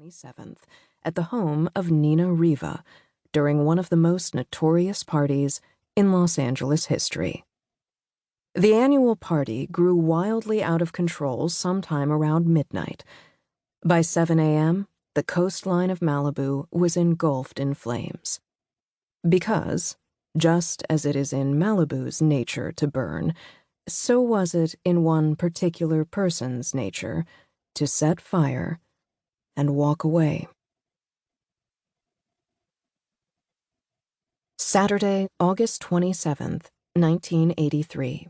27th at the home of Nina Riva during one of the most notorious parties in Los Angeles history. The annual party grew wildly out of control sometime around midnight. By 7 a.m., the coastline of Malibu was engulfed in flames. Because, just as it is in Malibu's nature to burn, so was it in one particular person's nature to set fire and walk away. Saturday, August 27th, 1983.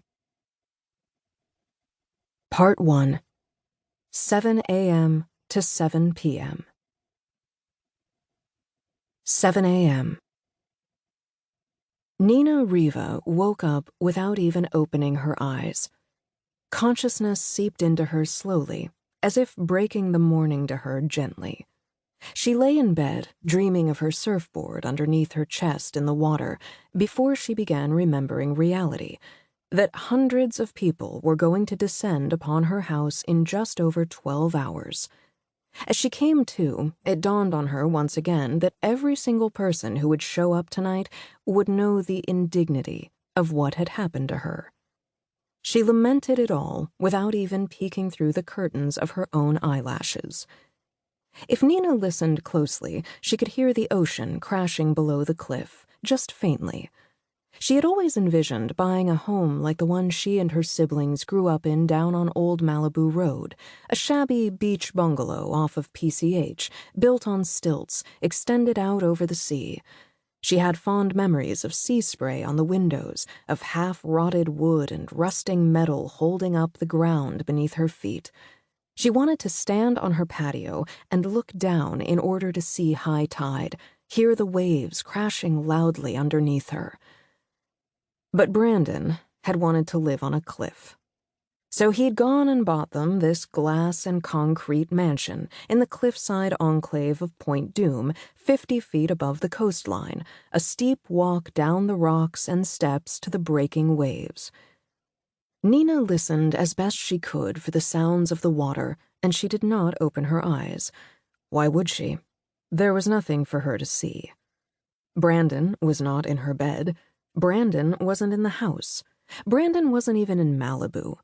Part 1. 7 a.m. to 7 p.m. 7 a.m. Nina Riva woke up without even opening her eyes. Consciousness seeped into her slowly, as if breaking the morning to her gently. She lay in bed, dreaming of her surfboard underneath her chest in the water, before she began remembering reality, that hundreds of people were going to descend upon her house in just over 12 hours. As she came to, it dawned on her once again that every single person who would show up tonight would know the indignity of what had happened to her. She lamented it all without even peeking through the curtains of her own eyelashes. If Nina listened closely, she could hear the ocean crashing below the cliff, just faintly. She had always envisioned buying a home like the one she and her siblings grew up in down on Old Malibu Road, a shabby beach bungalow off of PCH, built on stilts, extended out over the sea. She had fond memories of sea spray on the windows, of half-rotted wood and rusting metal holding up the ground beneath her feet. She wanted to stand on her patio and look down in order to see high tide, hear the waves crashing loudly underneath her. But Brandon had wanted to live on a cliff. So he'd gone and bought them this glass and concrete mansion in the cliffside enclave of Point Dume, 50 feet above the coastline, a steep walk down the rocks and steps to the breaking waves. Nina listened as best she could for the sounds of the water, and she did not open her eyes. Why would she? There was nothing for her to see. Brandon was not in her bed. Brandon wasn't in the house. Brandon wasn't even in Malibu.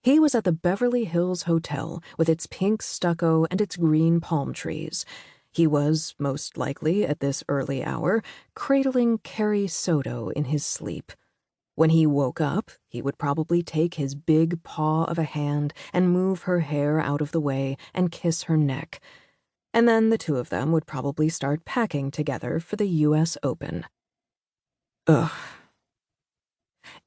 He was at the Beverly Hills Hotel with its pink stucco and its green palm trees. He was, most likely at this early hour, cradling Carrie Soto in his sleep. When he woke up, he would probably take his big paw of a hand and move her hair out of the way and kiss her neck. And then the two of them would probably start packing together for the U.S. Open. Ugh.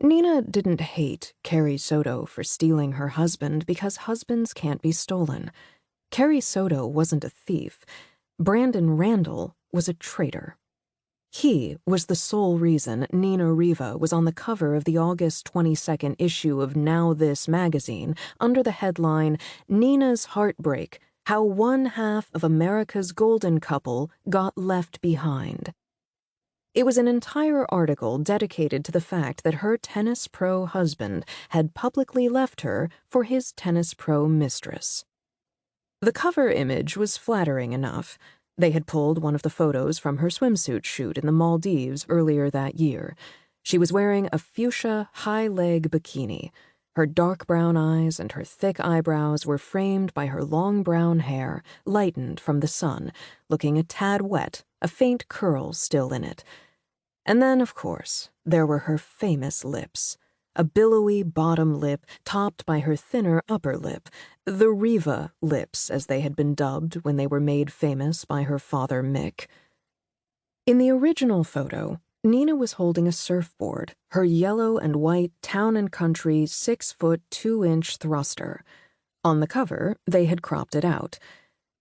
Nina didn't hate Carrie Soto for stealing her husband because husbands can't be stolen. Carrie Soto wasn't a thief. Brandon Randall was a traitor. He was the sole reason Nina Riva was on the cover of the August 22nd issue of Now This magazine under the headline, Nina's Heartbreak, How One Half of America's Golden Couple Got Left Behind. It was an entire article dedicated to the fact that her tennis pro husband had publicly left her for his tennis pro mistress. The cover image was flattering enough. They had pulled one of the photos from her swimsuit shoot in the Maldives earlier that year. She was wearing a fuchsia high-leg bikini. Her dark brown eyes and her thick eyebrows were framed by her long brown hair, lightened from the sun, looking a tad wet, a faint curl still in it. And then, of course, there were her famous lips. A billowy bottom lip topped by her thinner upper lip, the Riva lips as they had been dubbed when they were made famous by her father Mick. In the original photo, Nina was holding a surfboard, her yellow and white Town & Country 6-foot 2-inch thruster. On the cover, they had cropped it out,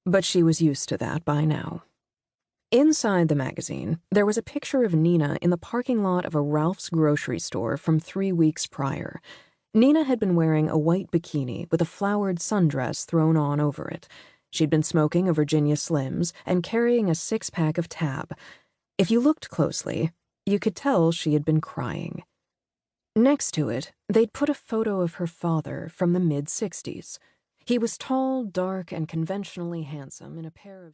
but she was used to that by now. Inside the magazine, there was a picture of Nina in the parking lot of a Ralph's grocery store from 3 weeks prior. Nina had been wearing a white bikini with a flowered sundress thrown on over it. She'd been smoking a Virginia Slims and carrying a 6-pack of Tab. If you looked closely, you could tell she had been crying. Next to it, they'd put a photo of her father from the mid-60s. He was tall, dark, and conventionally handsome in a pair of...